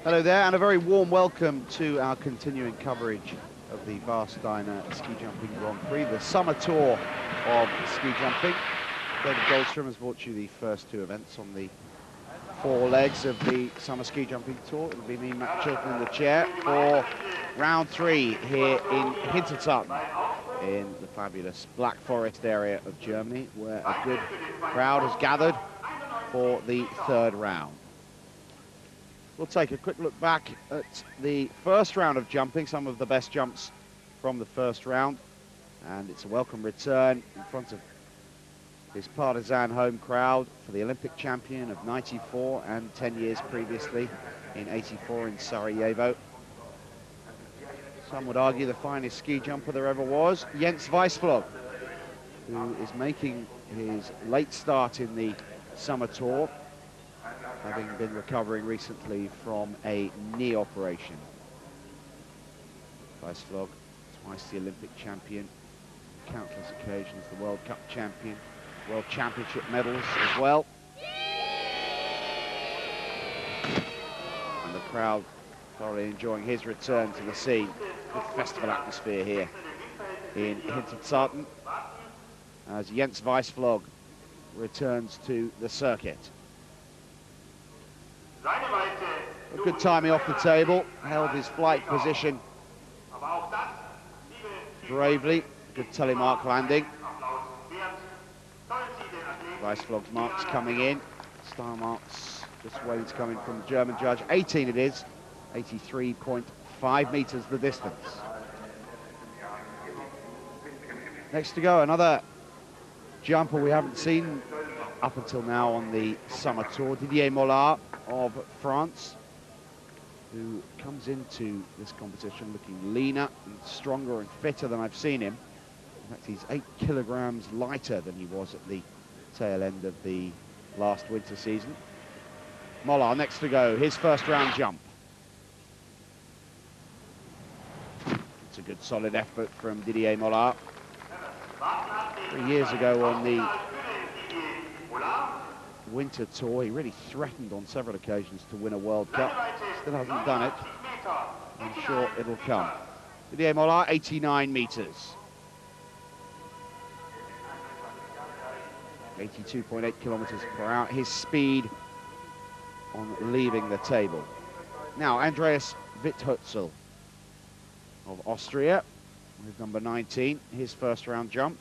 Hello there, and a very warm welcome to our continuing coverage of the Steiner Ski Jumping Grand Prix, the summer tour of ski jumping. David Goldstrom has brought you the first two events on the four legs of the summer ski jumping tour. It'll be me, Matt Chilton, in the chair for round three here in Hinterzarten, in the fabulous Black Forest area of Germany, where a good crowd has gathered for the third round. We'll take a quick look back at the first round of jumping, some of the best jumps from the first round. And it's a welcome return in front of his partisan home crowd for the Olympic champion of '94 and 10 years previously in '84 in Sarajevo. Some would argue the finest ski jumper there ever was, Jens WEISSFLOG, who is making his late start in the summer tour, having been recovering recently from a knee operation. WEISSFLOG, twice the Olympic champion, countless occasions the World Cup champion, World Championship medals as well. And the crowd thoroughly enjoying his return to the scene. Good festival atmosphere here in Hinterzarten as Jens WEISSFLOG returns to the circuit. A good timing off the table, held his flight position bravely. Good telemark landing. WEISSFLOG's marks coming in. Star marks just waiting to come in from the German judge. 18 it is. 83.5 meters the distance. Next to go, another jumper we haven't seen up until now on the summer tour, Didier MOLLARD of France, who comes into this competition looking leaner and stronger and fitter than I've seen him. In fact, he's 8 kilograms lighter than he was at the tail end of the last winter season. MOLLARD next to go, his first round jump. It's a good solid effort from Didier MOLLARD. 3 years ago on the winter tour, he really threatened on several occasions to win a World Cup. Still hasn't done it. I'm sure it'll come. Didier MOLLARD, 89 meters. 82.8 kilometers per hour. His speed on leaving the table. Now, Andreas Widhölzl of Austria with number 19, his first round jump.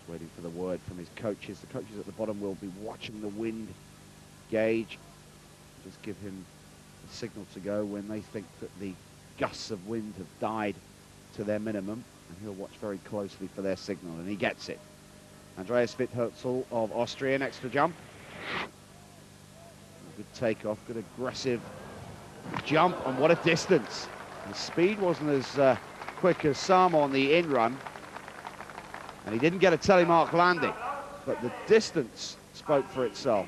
Waiting for the word from his coaches. The coaches at the bottom will be watching the wind gauge. Just give him a signal to go when they think that the gusts of wind have died to their minimum, and he'll watch very closely for their signal, and he gets it. Andreas Widhölzl of Austria next to jump. Good takeoff, good aggressive jump, and what a distance. The speed wasn't as quick as some on the in-run, and he didn't get a telemark landing, but the distance spoke for itself.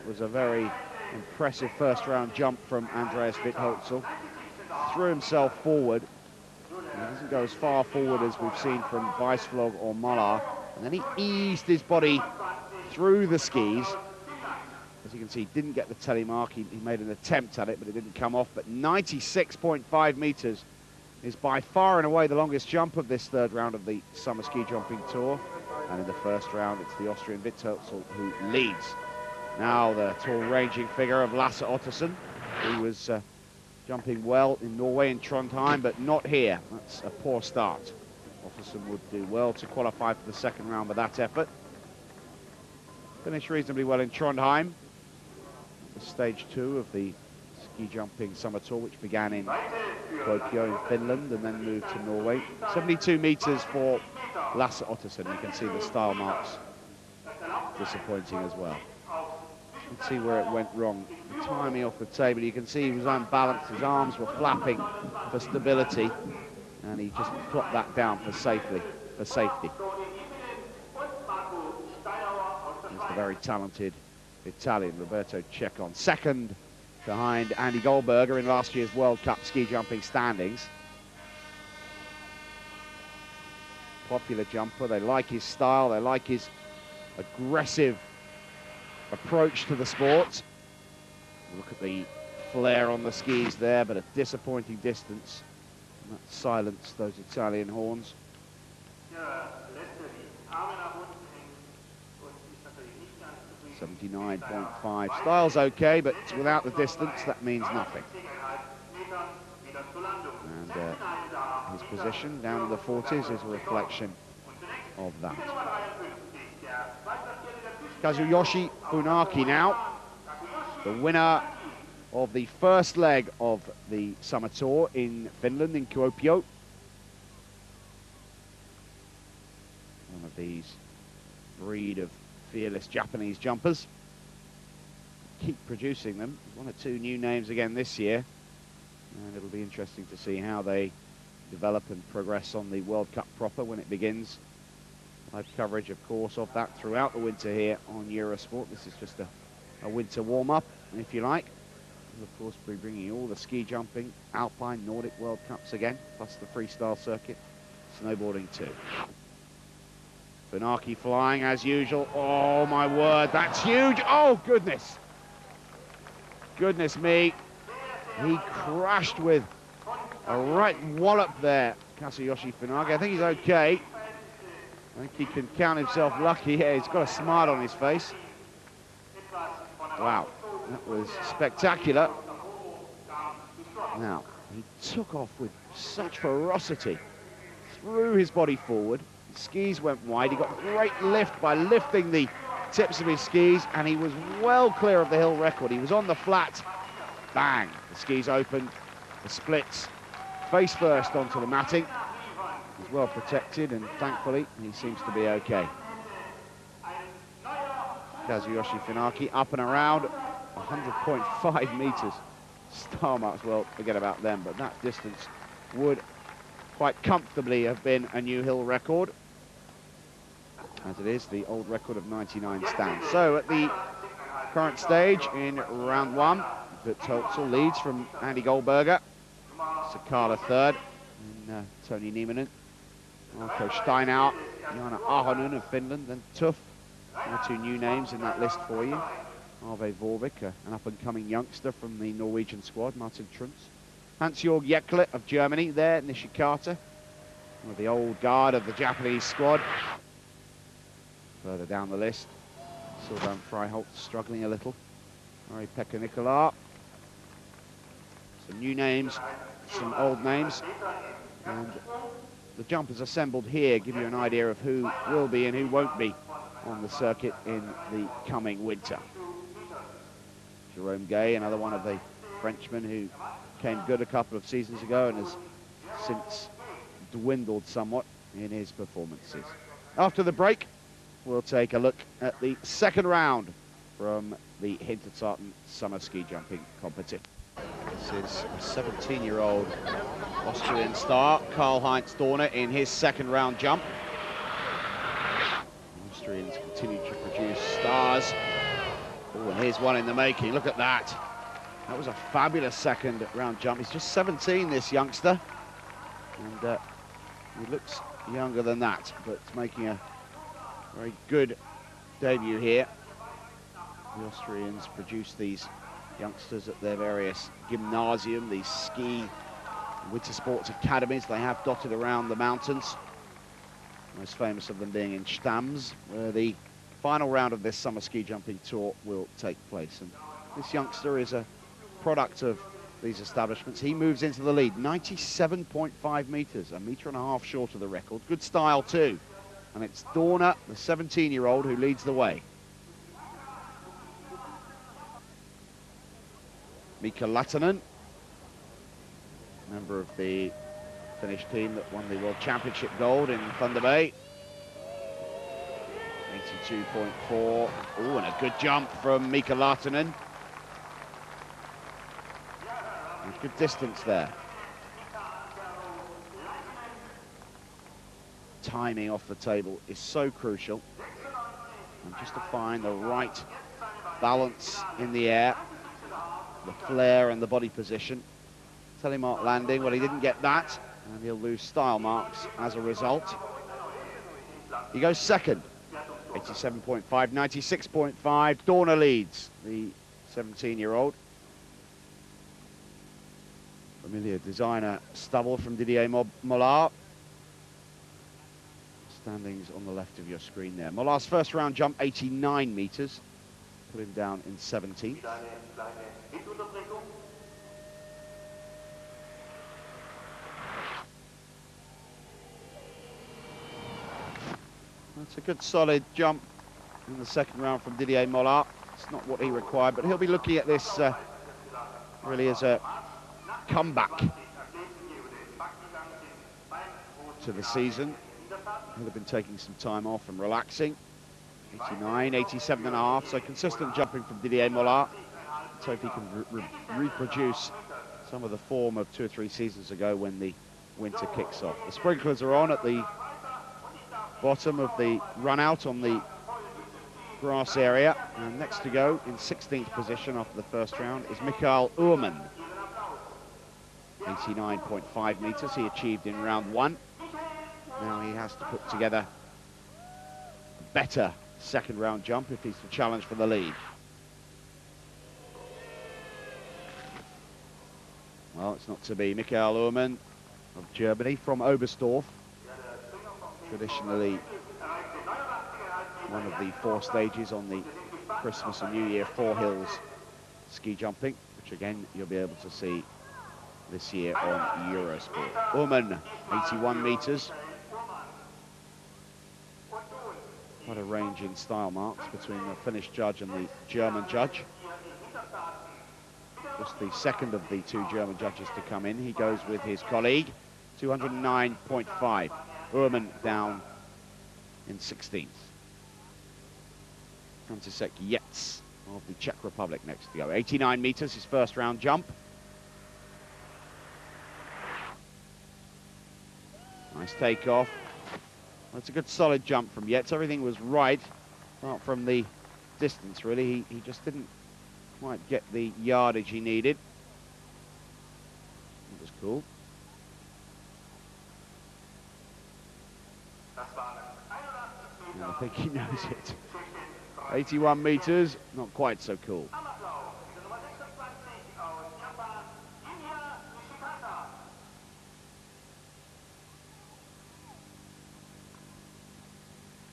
It was a very impressive first round jump from Andreas Widhölzl. Threw himself forward. He doesn't go as far forward as we've seen from WEISSFLOG or MOLLARD, and then he eased his body through the skis. As you can see, he didn't get the telemark. He made an attempt at it, but it didn't come off. But 96.5 meters is by far and away the longest jump of this third round of the Summer Ski Jumping Tour. And in the first round, it's the Austrian Widhölzl who leads. Now the tall ranging figure of Lasse Ottesen, who was jumping well in Norway in Trondheim, but not here. That's a poor start. Ottesen would do well to qualify for the second round with that effort. Finished reasonably well in Trondheim, the stage 2 of the ski jumping summer tour, which began in Kuopio in Finland and then moved to Norway. 72 meters for Lasse Ottesen. You can see the style marks disappointing as well. You can see where it went wrong. The timing off the table, you can see he was unbalanced, his arms were flapping for stability, and he just plopped that down for safety. There's the very talented Italian Roberto Ceccon, second behind Andy Goldberger in last year's World Cup ski jumping standings. Popular jumper, they like his style, they like his aggressive approach to the sport. Look at the flare on the skis there, but a disappointing distance. And that silenced those Italian horns. 79.5. Style's okay, but without the distance, that means nothing. And his position down in the 40s is a reflection of that. Kazuyoshi Funaki now, the winner of the first leg of the summer tour in Finland, in Kuopio. One of these breed of fearless Japanese jumpers. Keep producing them. One or two new names again this year. And it'll be interesting to see how they develop and progress on the World Cup proper when it begins. Live coverage, of course, of that throughout the winter here on Eurosport. This is just a winter warm-up, if you like. We'll, of course, be bringing all the ski jumping, Alpine, Nordic World Cups again, plus the freestyle circuit, snowboarding too. Funaki flying as usual. Oh, my word, that's huge. Oh, goodness. Goodness me. He crashed with a right wallop there, Kazuyoshi Funaki. I think he's okay. I think he can count himself lucky. Yeah, he's got a smile on his face. Wow, that was spectacular. Now, he took off with such ferocity, threw his body forward. His skis went wide. He got great lift by lifting the tips of his skis, and he was well clear of the hill record. He was on the flat. Bang, the skis opened, the splits, face first onto the matting. He's well protected, and thankfully he seems to be okay. Kazuyoshi Funaki up and around 100.5 meters. Star marks, well, forget about them, but that distance would quite comfortably have been a new hill record, as it is the old record of 99 stands. So at the current stage in round one, Widhölzl leads from Andy Goldberger, Sakala third, and Toni Nieminen, Marco Steinauer, Jana Ahonen of Finland, then Tuff. One or two new names in that list for you. Arve Vorvik, an up-and-coming youngster from the Norwegian squad, Martin TRUNZ. Hansjoerg Jaekle of Germany there, Nishikata, one of the old guard of the Japanese squad. Further down the list, Sylvain Freiholt struggling a little. Ari-Pekka Nikkola. Some new names, some old names. And the jumpers assembled here give you an idea of who will be and who won't be on the circuit in the coming winter. Jerome Gay, another one of the Frenchmen who came good a couple of seasons ago and has since dwindled somewhat in his performances. After the break, we'll take a look at the second round from the Hinterzarten summer ski jumping competition. This is a 17-year-old Austrian star, Karlheinz Dorner, in his second round jump. Austrians continue to produce stars. Oh, and here's one in the making. Look at that. That was a fabulous second round jump. He's just 17, this youngster. And he looks younger than that, but making a very good debut here. The Austrians produce these youngsters at their various gymnasium, these ski winter sports academies they have dotted around the mountains. Most famous of them being in Stams, where the final round of this summer ski jumping tour will take place. And this youngster is a product of these establishments. He moves into the lead, 97.5 meters, a meter and a half short of the record. Good style too. And it's Dorner, the 17-year-old, who leads the way. Mika Laitinen, member of the Finnish team that won the World Championship gold in Thunder Bay. 82.4. Oh, and a good jump from Mika Laitinen. Good distance there. Timing off the table is so crucial. And just to find the right balance in the air, the flare and the body position. Telemark landing, well, he didn't get that, and he'll lose style marks as a result. He goes second. 87.5, 96.5. Dorner leads the 17-year-old. Familiar designer stubble from Didier Mollard. Standings on the left of your screen there. Mollard's first round jump, 89 meters. Put him down in 17th. That's a good solid jump in the second round from Didier Mollard. It's not what he required, but he'll be looking at this really as a comeback to the season. He'll have been taking some time off and relaxing. 89, 87 and a half, so consistent jumping from Didier Mollard. Let's hope he can reproduce some of the form of 2 or 3 seasons ago when the winter kicks off. The sprinklers are on at the bottom of the run out on the grass area, and next to go in 16th position after the first round is Mikael Uhrmann. 89.5 meters he achieved in round 1. Now he has to put together a better second round jump if he's to challenge for the lead. Well, it's not to be. Mikael Uhrmann of Germany from Oberstdorf. Traditionally one of the 4 stages on the Christmas and New Year 4 hills ski jumping, which again you'll be able to see this year on Eurosport. Uhrmann, 81 meters. Quite a range in style marks between the Finnish judge and the German judge. Just the second of the 2 German judges to come in. He goes with his colleague, 209.5. Uhrmann down in 16th. Frantisek JEZ of the Czech Republic next to go. 89 meters, his first round jump. Nice takeoff. That's a good solid jump from JEZ. Everything was right, apart from the distance really. He just didn't quite get the yardage he needed. That was cool. And I think he knows it. 81 meters, not quite so cool.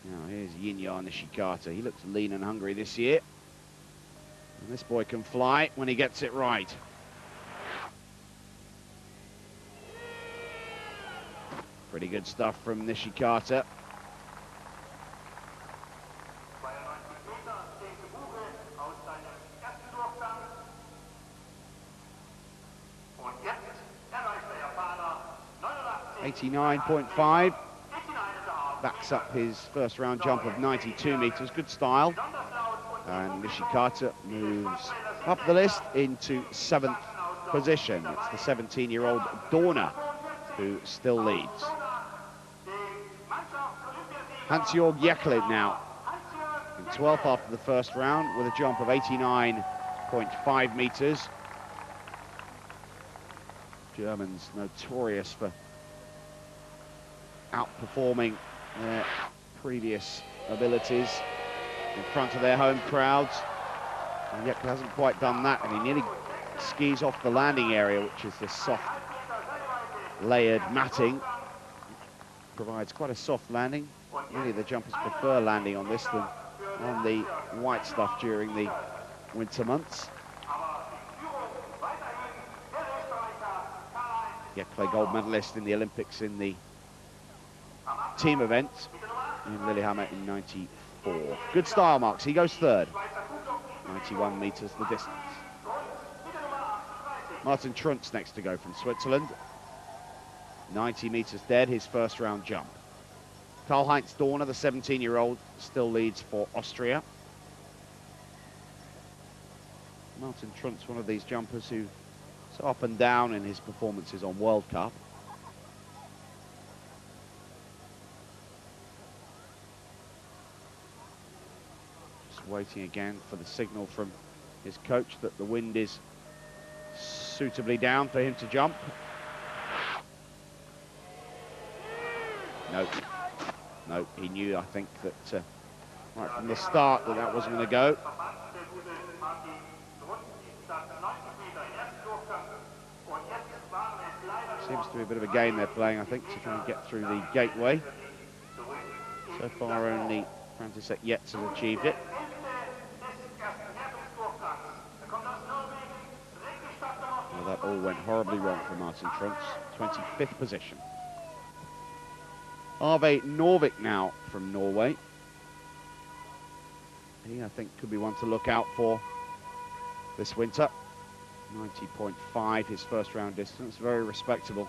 Now here's Yinya Nishikata. He looks lean and hungry this year. And this boy can fly when he gets it right. Pretty good stuff from Nishikata. .5 backs up his first round jump of 92 meters. Good style. And Nishikata moves up the list into 7th position. It's the 17-year-old Dorner who still leads. Hansjoerg JAEKLE now in 12th after the first round with a jump of 89.5 meters. Germans notorious for outperforming their previous abilities in front of their home crowds. And JAEKLE hasn't quite done that, and he nearly skis off the landing area, which is this soft layered matting. Provides quite a soft landing. Really the jumpers prefer landing on this than on the white stuff during the winter months. JAEKLE gold medalist in the Olympics in the team event in Lillehammer in 94. Good style marks, he goes 3rd. 91 meters the distance. Martin TRUNZ next to go from Switzerland. 90 meters dead, his first round jump. Karlheinz Dorner, the 17-year-old, still leads for Austria. Martin TRUNZ, one of these jumpers who so up and down in his performances on World Cup. Just waiting again for the signal from his coach that the wind is suitably down for him to jump. Nope. No, he knew, I think, that right from the start that wasn't going to go. Seems to be a bit of a game they're playing, I think, to try and get through the gateway. So far, only Frantisek JEZ has achieved it. Well, that all went horribly wrong for Martin TRUNZ. 25th position. Arve Norvik now from Norway. He, I think, could be one to look out for this winter. 90.5 his first round distance, very respectable.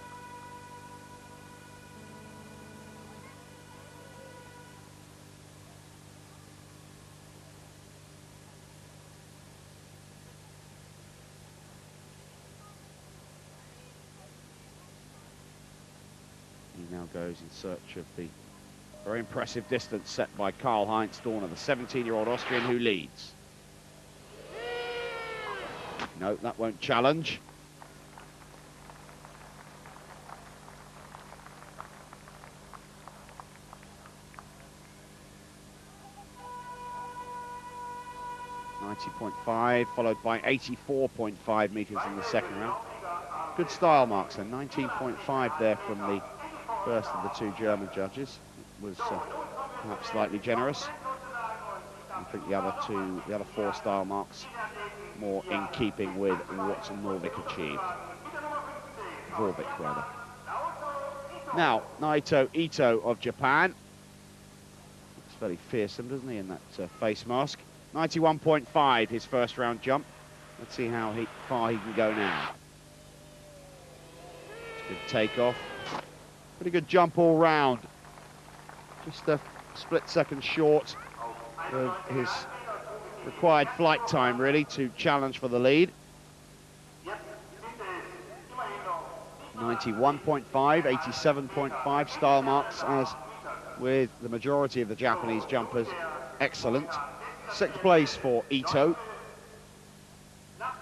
He now goes in search of the very impressive distance set by Karlheinz Dorner, the 17-year-old Austrian who leads. No, that won't challenge. .5, followed by 84.5 meters in the second round. Good style marks then. 19.5 there from the first of the two German judges. It was perhaps slightly generous. I think the other four style marks more in keeping with what Vorvik achieved. Vorvik, rather. Now, Naoto Ito of Japan. Looks fairly fearsome, doesn't he, in that face mask. 91.5, his first round jump. Let's see how far he can go now. Good takeoff. Pretty good jump all round. Just a split second short of his required flight time, really, to challenge for the lead. 91.5, 87.5 style marks, as with the majority of the Japanese jumpers. Excellent. Sixth place for Ito. That's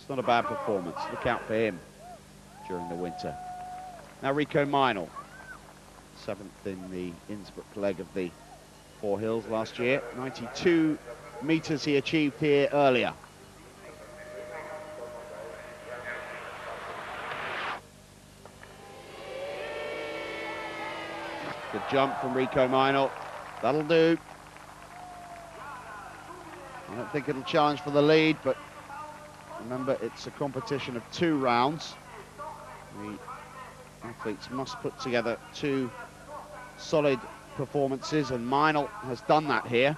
not a bad performance. Look out for him during the winter. Now Rico Meinl, 7th in the Innsbruck leg of the Four Hills last year. 92 meters he achieved here earlier. Good jump from Rico Meinl. That'll do. I don't think it'll challenge for the lead, but remember, it's a competition of 2 rounds. The athletes must put together 2 solid performances, and Meinl has done that here.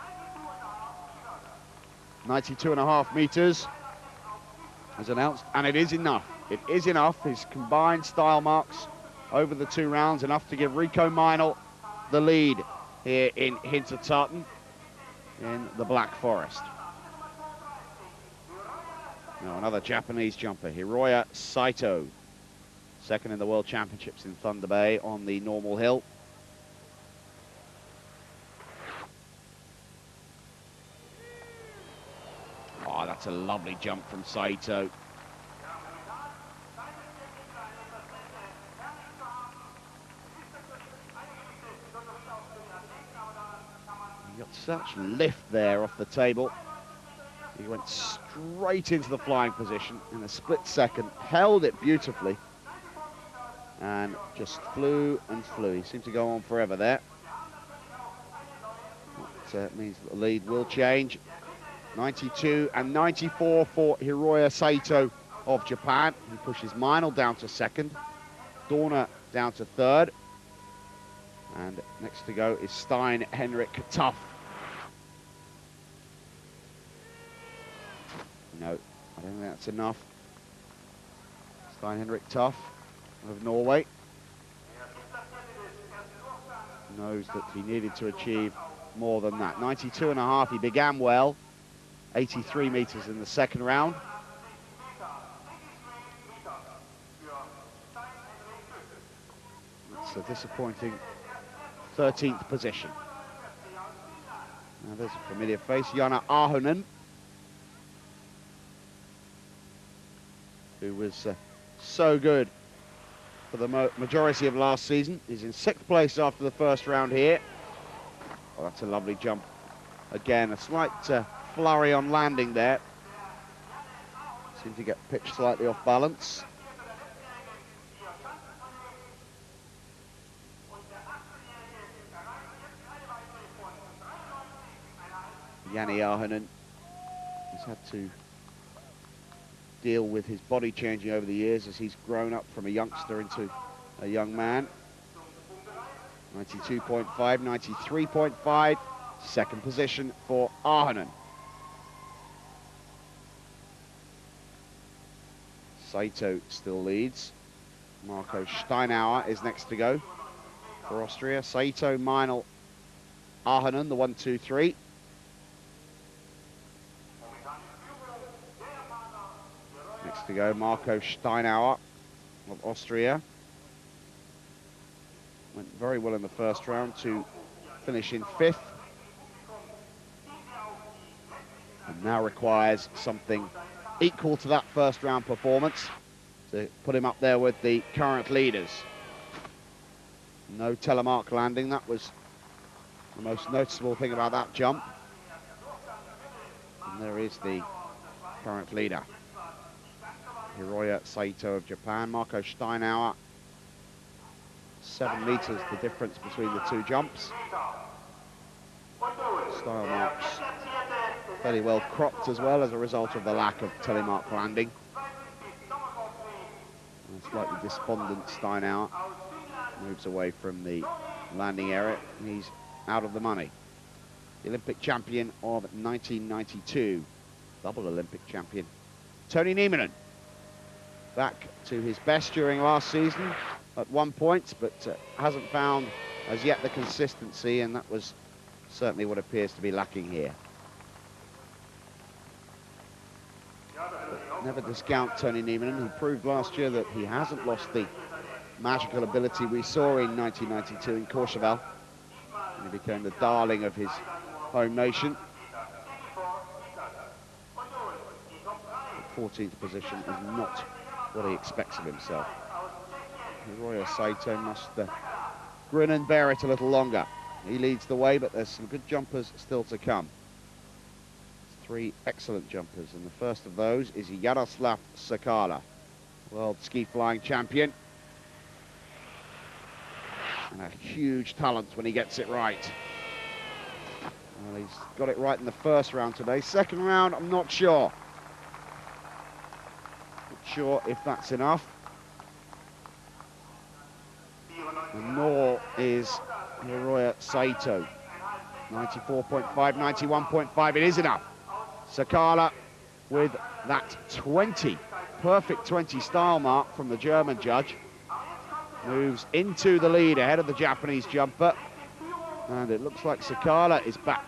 92.5 meters as announced, and it is enough. It is enough. His combined style marks over the 2 rounds, enough to give Rico Meinl the lead here in Hinterzarten in the Black Forest. Now another Japanese jumper, Hiroya Saito, 2nd in the World Championships in Thunder Bay on the normal hill. Oh, that's a lovely jump from Saito. He got such lift there off the table. He went straight into the flying position in a split second, held it beautifully, and just flew and flew. He seemed to go on forever there. That means that the lead will change. 92 and 94 for Hiroya Saito of Japan. He pushes Meinl down to 2nd, Dorner down to 3rd, and next to go is Stein, Henrik, Tuff. No, I don't think that's enough. Stein, Henrik, Tuff of Norway knows that he needed to achieve more than that. 92.5, he began well. 83 meters in the second round. That's a disappointing 13th position. Now there's a familiar face, Jana Ahonen, who was so good for the majority of last season. He's in 6th place after the first round here. Oh, that's a lovely jump. Again, a slight flurry on landing there. Seemed to get pitched slightly off balance. Jani Ahonen has had to deal with his body changing over the years as he's grown up from a youngster into a young man. 92.5, 93.5, 2nd position for Ahonen. Saito still leads. Marco Steinauer is next to go for Austria. Saito, Meinl, Ahonen, the 1, 2, 3. Next to go, Marco Steinauer of Austria. Went very well in the first round to finish in 5th. And now requires something equal to that first round performance to put him up there with the current leaders. No telemark landing, that was the most noticeable thing about that jump. And there is the current leader. Hiroya Saito of Japan, Marco Steinauer. 7 meters the difference between the two jumps. Style marks fairly well cropped as well as a result of the lack of telemark landing. And slightly despondent Steinauer moves away from the landing area and he's out of the money. The Olympic champion of 1992, double Olympic champion, Toni Nieminen. Back to his best during last season at one point, but hasn't found as yet the consistency, and that was certainly what appears to be lacking here. But never discount Toni Nieminen. He proved last year that he hasn't lost the magical ability we saw in 1992 in Courchevel. And he became the darling of his home nation. 14th position is not what he expects of himself. Hiroya Saito must grin and bear it a little longer. He leads the way, but there's some good jumpers still to come. 3 excellent jumpers, and the first of those is Jaroslav Sakala, world ski flying champion. And a huge talent when he gets it right. Well, he's got it right in the first round today. Second round, I'm not sure. Not sure if that's enough. And nor is Hiroya Saito. 94.5, 91.5, it is enough. Sakala with that 20, perfect 20 style mark from the German judge. Moves into the lead ahead of the Japanese jumper. And it looks like Sakala is back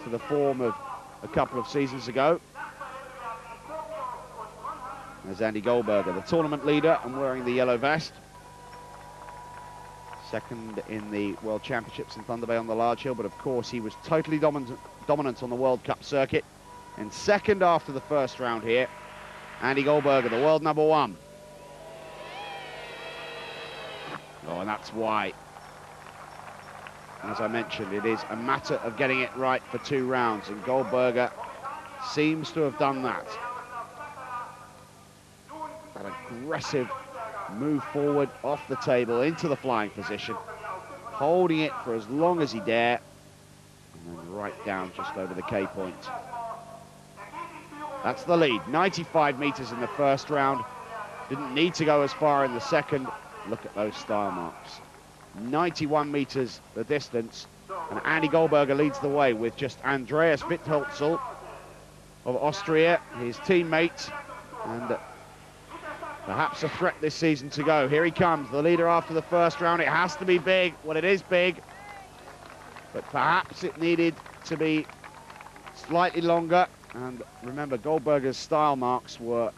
to the form of a couple of seasons ago. There's Andy Goldberger, the tournament leader and wearing the yellow vest. Second in the World Championships in Thunder Bay on the large hill, but of course he was totally dominant on the World Cup circuit. And second after the first round here, Andy Goldberger, the world number 1. Oh, and that's why, as I mentioned, it is a matter of getting it right for 2 rounds, and Goldberger seems to have done that. That aggressive move forward off the table into the flying position, holding it for as long as he dare, and then right down just over the K point. That's the lead, 95 meters in the first round. Didn't need to go as far in the second. Look at those style marks. 91 meters the distance, and Andy Goldberger leads the way with just Andreas Widhölzl of Austria, his teammate, and perhaps a threat this season to go. Here he comes, the leader after the first round. It has to be big. Well, it is big, but perhaps it needed to be slightly longer. And remember, Goldberger's style marks were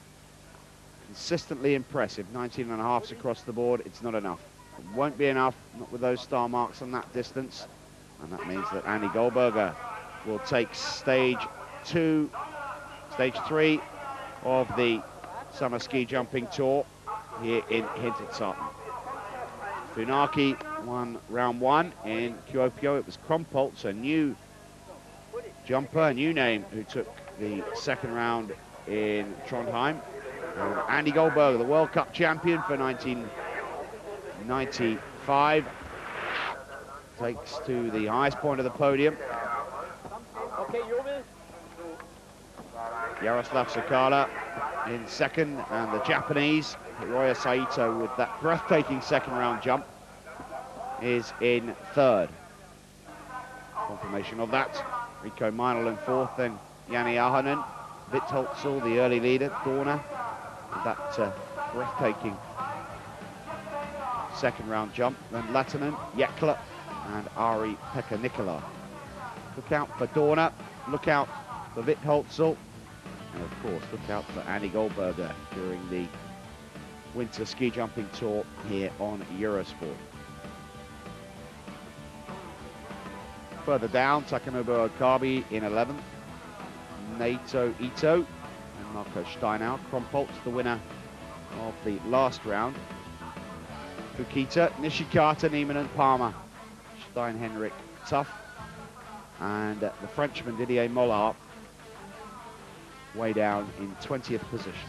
consistently impressive. 19.5s across the board. It's not enough. It won't be enough, not with those style marks on that distance. And that means that Andy Goldberger will take stage 3 of the Summer Ski Jumping Tour here in Hinterzarten. Funaki won round 1 in Kuopio. It was Krompolt, a new jumper, a new name, who took the second round in Trondheim. And Andy Goldberger, the World Cup champion for 1995, takes to the highest point of the podium. Jaroslav Sakala in second, and the Japanese Hiroya Saito, with that breathtaking second round jump, is in third. Confirmation of that. Rico Meinl in fourth, then Jani Ahonen. Widhölzl, the early leader, Dorner, with that breathtaking second round jump. Then LAITINEN, JAEKLE, and Ari-Pekka Nikkola. Look out for Dorner, look out for Widhölzl, and of course look out for Andy Goldberger during the winter ski jumping tour here on Eurosport. Further down, Takanobu Okabe in 11th, Naoto Ito and Marco Steinauer. Krompolt, the winner of the last round. Fukita, Nishikata, Niemann and Palmer, Stein, Henrik, Tuff, and the Frenchman Didier Mollard way down in 20th position.